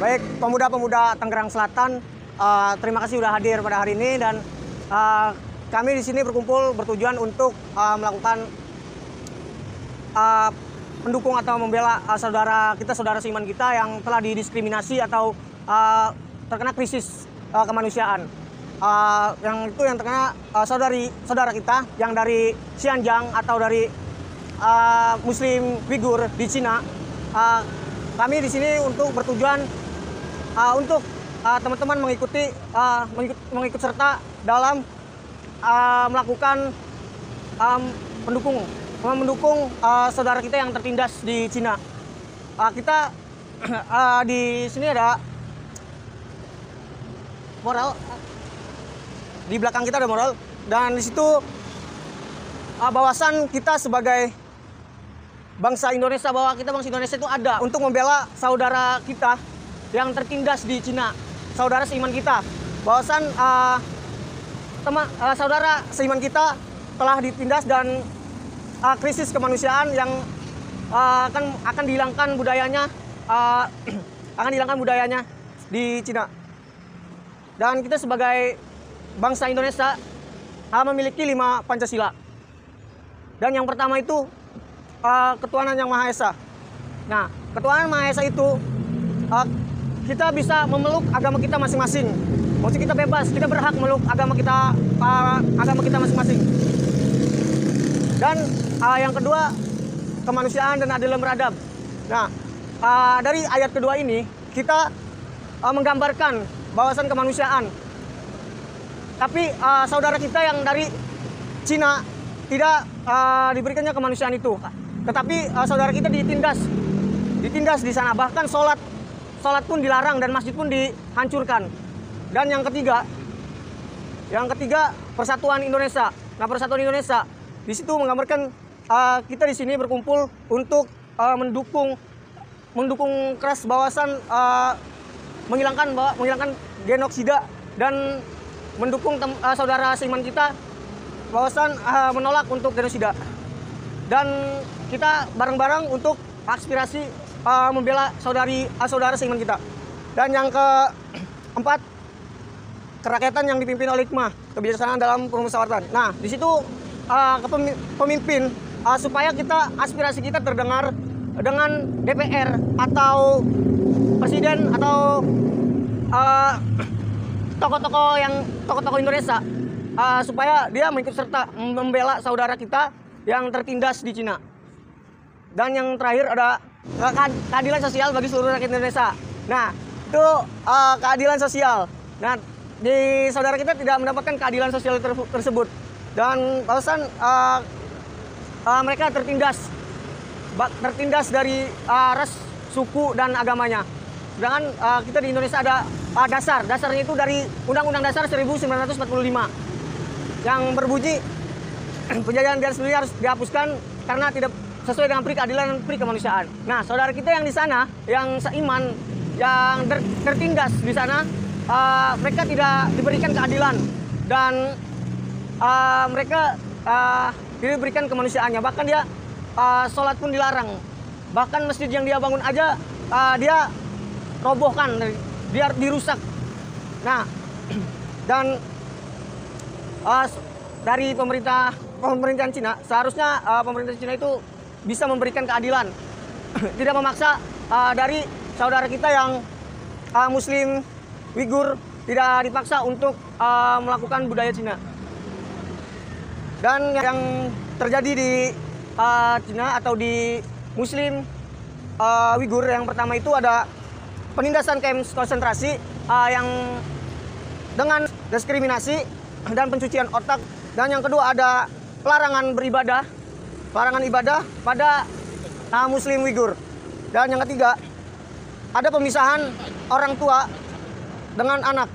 Baik, pemuda-pemuda Tangerang Selatan, terima kasih sudah hadir pada hari ini, dan kami di sini berkumpul bertujuan untuk melakukan mendukung atau membela saudara kita, saudara seiman kita yang telah didiskriminasi atau terkena krisis kemanusiaan. Yang terkena saudara kita yang dari Xinjiang atau dari Muslim Uighur di Cina. Kami di sini untuk bertujuan untuk teman-teman mengikut serta dalam melakukan mendukung saudara kita yang tertindas di Cina. Kita di sini ada moral, di belakang kita ada moral, dan di situ bahwasan kita sebagai bangsa Indonesia, bahwa kita bangsa Indonesia itu ada untuk membela saudara kita yang tertindas di Cina, saudara seiman kita. Bahwasan saudara seiman kita telah ditindas dan krisis kemanusiaan yang akan dihilangkan budayanya di Cina. Dan kita sebagai bangsa Indonesia memiliki 5 Pancasila. Dan yang pertama itu ketuhanan yang Maha Esa. Nah, ketuhanan Maha Esa itu kita bisa memeluk agama kita masing-masing. Maksudnya kita bebas, kita berhak memeluk agama kita masing-masing. Dan yang kedua, kemanusiaan dan adil dan beradab. Nah, dari ayat kedua ini kita menggambarkan bahwasan kemanusiaan. Tapi saudara kita yang dari Cina tidak diberikannya kemanusiaan itu. Tetapi saudara kita ditindas di sana. Bahkan sholat pun dilarang dan masjid pun dihancurkan. Dan yang ketiga persatuan Indonesia. Nah, persatuan Indonesia di situ menggambarkan kita di sini berkumpul untuk mendukung keras bahwasan menghilangkan genosida, dan mendukung saudara seiman kita bahwasan menolak untuk genosida. Dan kita bareng-bareng untuk aspirasi membela saudara seiman kita. Dan yang keempat, kerakyatan yang dipimpin oleh hikmah, kebijaksanaan dalam permusyawaratan. Nah, di situ pemimpin supaya aspirasi kita terdengar dengan DPR atau presiden atau tokoh-tokoh Indonesia, supaya dia mengikut serta membela saudara kita yang tertindas di Cina. Dan yang terakhir ada keadilan sosial bagi seluruh rakyat Indonesia. Nah, itu keadilan sosial. Nah, di saudara kita tidak mendapatkan keadilan sosial tersebut, dan bahwasan mereka tertindas dari ras, suku, dan agamanya. Sedangkan kita di Indonesia ada dasarnya itu dari Undang-Undang Dasar 1945 yang berbunyi penjajahan biar sendiri harus dihapuskan karena tidak sesuai dengan pri keadilan dan pri kemanusiaan. Nah, saudara kita yang di sana, yang seiman, yang tertindas di sana, mereka tidak diberikan keadilan, dan mereka tidak diberikan kemanusiaannya. Bahkan dia sholat pun dilarang. Bahkan masjid yang dia bangun aja dia robohkan, dia dirusak. Nah, dan dari pemerintahan Cina, seharusnya pemerintah Cina itu bisa memberikan keadilan, tidak memaksa dari saudara kita yang Muslim Uighur, tidak dipaksa untuk melakukan budaya Cina. Dan yang terjadi di Cina atau di Muslim Uighur, yang pertama itu ada penindasan kamp konsentrasi yang dengan diskriminasi dan pencucian otak. Dan yang kedua ada larangan ibadah pada Muslim Uighur. Dan yang ketiga ada pemisahan orang tua dengan anak.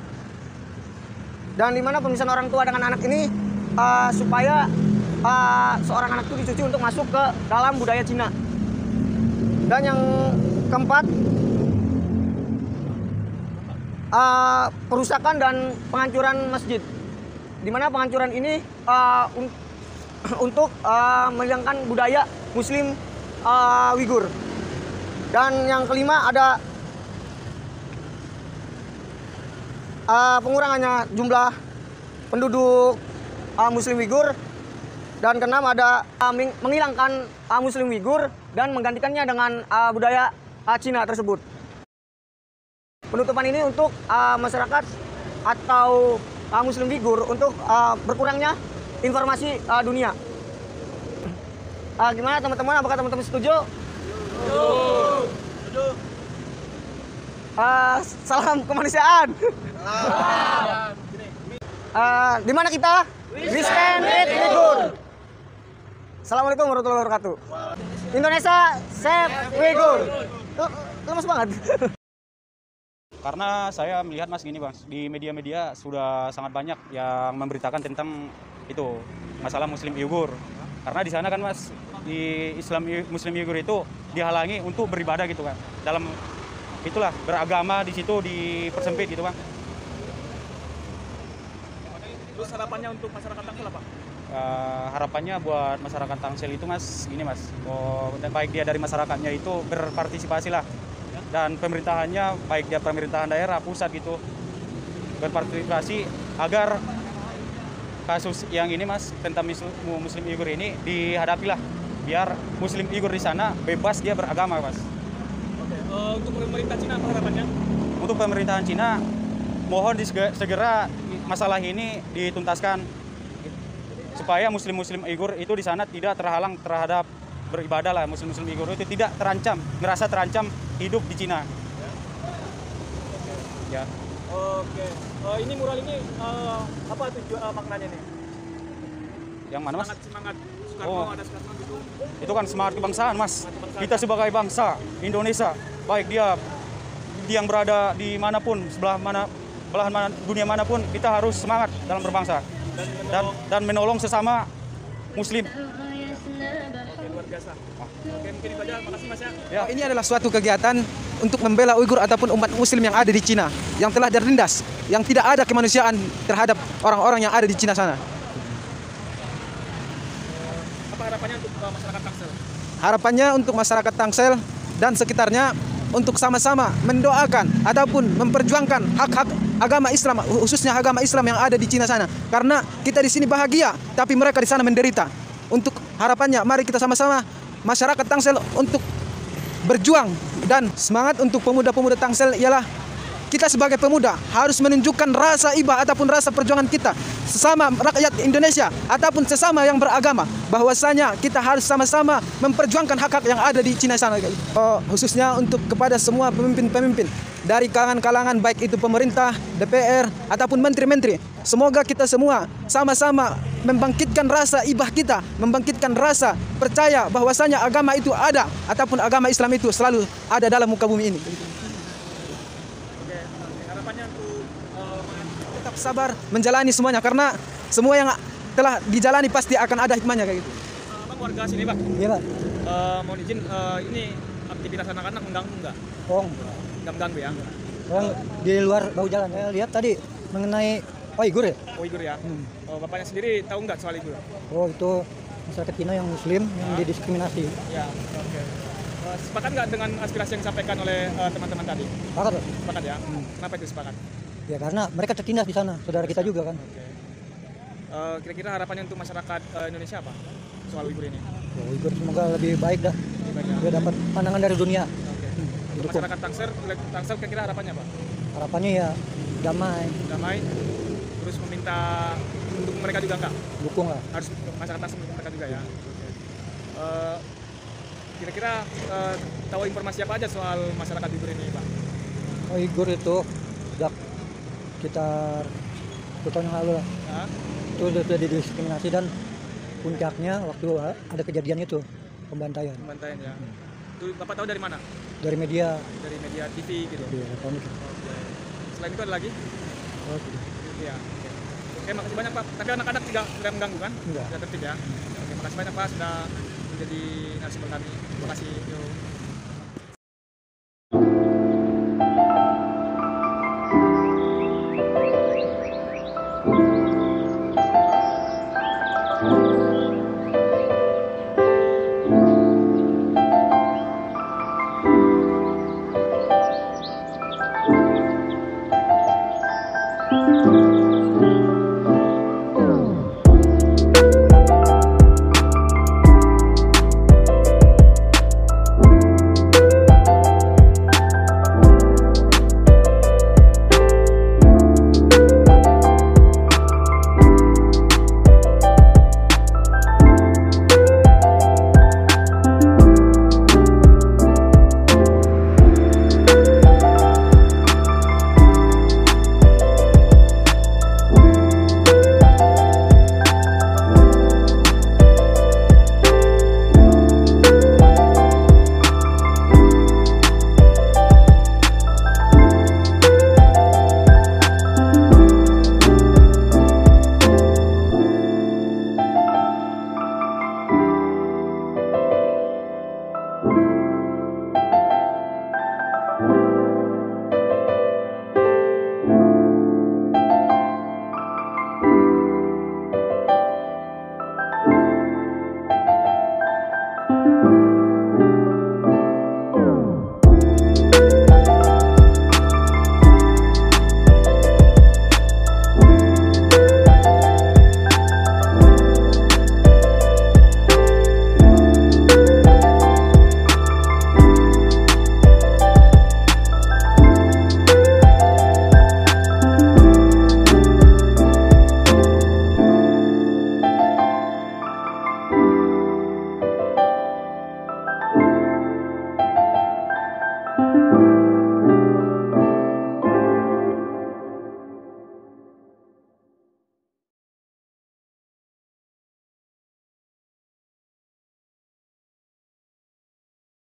Dan di mana pemisahan orang tua dengan anak ini supaya seorang anak itu dicuci untuk masuk ke dalam budaya Cina. Dan yang keempat, perusakan dan penghancuran masjid. Di mana penghancuran ini untuk menghilangkan budaya Muslim Uighur. Dan yang kelima ada pengurangannya jumlah penduduk Muslim Uighur, dan keenam ada menghilangkan Muslim Uighur dan menggantikannya dengan budaya Cina tersebut. Penutupan ini untuk masyarakat atau Muslim Uighur untuk berkurangnya informasi dunia. Gimana teman-teman? Apakah teman-teman setuju? Setuju. Salam kemanusiaan. Di mana kita? We stand with Uighur. Assalamualaikum warahmatullahi wabarakatuh. Indonesia save Uighur. Lemas banget. Karena saya melihat Mas gini Mas, di media-media sudah sangat banyak yang memberitakan tentang itu masalah Muslim Uighur. Karena di sana kan Mas, di Muslim Uighur itu dihalangi untuk beribadah gitu kan. Dalam itulah beragama di situ dipersempit gitu Bang. Terus harapannya untuk masyarakat Tangsel apa? Harapannya buat masyarakat Tangsel itu Mas, gini Mas, baik dia dari masyarakatnya itu berpartisipasi lah. Dan pemerintahannya, baik dia pemerintahan daerah, pusat gitu, berpartisipasi agar kasus yang ini Mas, tentang Muslim Uighur ini dihadapi lah. Biar Muslim Uighur di sana bebas dia beragama Mas. Oke. Untuk pemerintah Cina apa harapannya? Untuk pemerintahan Cina, mohon segera masalah ini dituntaskan. Supaya Muslim Uighur itu di sana tidak terhalang terhadap beribadah lah. Muslim Uighur itu tidak terancam, merasa terancam hidup di Cina. Ya. Oke. Ini mural ini apa tujuan maknanya nih? Yang mana Mas? Semangat Soekarno, ada Soekarno gitu. Itu kan semangat kebangsaan Mas. Kita sebagai bangsa Indonesia, baik dia yang berada di manapun, belahan mana dunia manapun, kita harus semangat dalam berbangsa dan menolong sesama Muslim. Oke, luar biasa. Oke, mungkin itu aja. Makasih Mas ya. Ini adalah suatu kegiatan untuk membela Uighur ataupun umat Muslim yang ada di Cina, yang telah tertindas, yang tidak ada kemanusiaan terhadap orang-orang yang ada di Cina sana. Apa harapannya untuk masyarakat Tangsel? Harapannya untuk masyarakat Tangsel dan sekitarnya untuk sama-sama mendoakan ataupun memperjuangkan hak-hak agama Islam, khususnya agama Islam yang ada di Cina sana. Karena kita di sini bahagia, tapi mereka di sana menderita. Untuk harapannya, mari kita sama-sama masyarakat Tangsel untuk berjuang, dan semangat untuk pemuda-pemuda Tangsel ialah kita sebagai pemuda harus menunjukkan rasa iba ataupun rasa perjuangan kita sesama rakyat Indonesia ataupun sesama yang beragama, bahwasanya kita harus sama-sama memperjuangkan hak-hak yang ada di Cina sana. Khususnya untuk kepada semua pemimpin-pemimpin dari kalangan-kalangan, baik itu pemerintah, DPR ataupun menteri-menteri. Semoga kita semua sama-sama membangkitkan rasa ibah kita, membangkitkan rasa percaya bahwasanya agama itu ada ataupun agama Islam itu selalu ada dalam muka bumi ini. Oke, harapannya untuk Tetap sabar menjalani semuanya, karena semua yang telah dijalani pasti akan ada hikmahnya kayak gitu. Bang, warga sini Bang. Iya, Pak. Mohon izin, ini aktivitas anak-anak mengganggu nggak? Nggak mengganggu ya? Orang di luar bahu jalan. Saya lihat tadi mengenai Uighur ya. Uighur ya? Bapaknya sendiri tahu nggak soal Uighur? Oh, itu masyarakat Cina yang Muslim yang didiskriminasi. Ya, oke. Sepakat nggak dengan aspirasi yang disampaikan oleh teman-teman tadi? Sepakat, Pak. Sepakat ya? Kenapa itu sepakat? Ya karena mereka tertindas di sana, saudara kita juga kan. Oke. Kira-kira harapannya untuk masyarakat Indonesia apa soal Uighur ini? Ya, Uighur semoga lebih baik dah. Dia dapat pandangan dari dunia. Oke. Untuk masyarakat Tangsel kira-kira harapannya apa? Harapannya ya damai, Damai. Terus meminta mendukung mereka juga nggak? dukung lah. Harus masyarakat Tangsel mendukung mereka juga ya? Oke. Kira-kira tahu informasi apa aja soal masyarakat Uighur ini, Pak? Uighur itu sejak sekitar 1 tahun yang lalu lah. Hah? Itu sudah didiskriminasi, dan puncaknya waktu ada kejadian itu, pembantaian Pembantaian ya. Itu Bapak tahu dari mana? dari media. Dari media TV gitu. Iya, tahun itu. Oke. Selain itu ada lagi? Oh, gitu. Iya. Oke, makasih banyak Pak. Tapi anak-anak tidak mengganggu kan? Enggak. Sudah tertib ya. Oke, makasih banyak Pak sudah menjadi narasumber kami. Terima kasih. Yuk.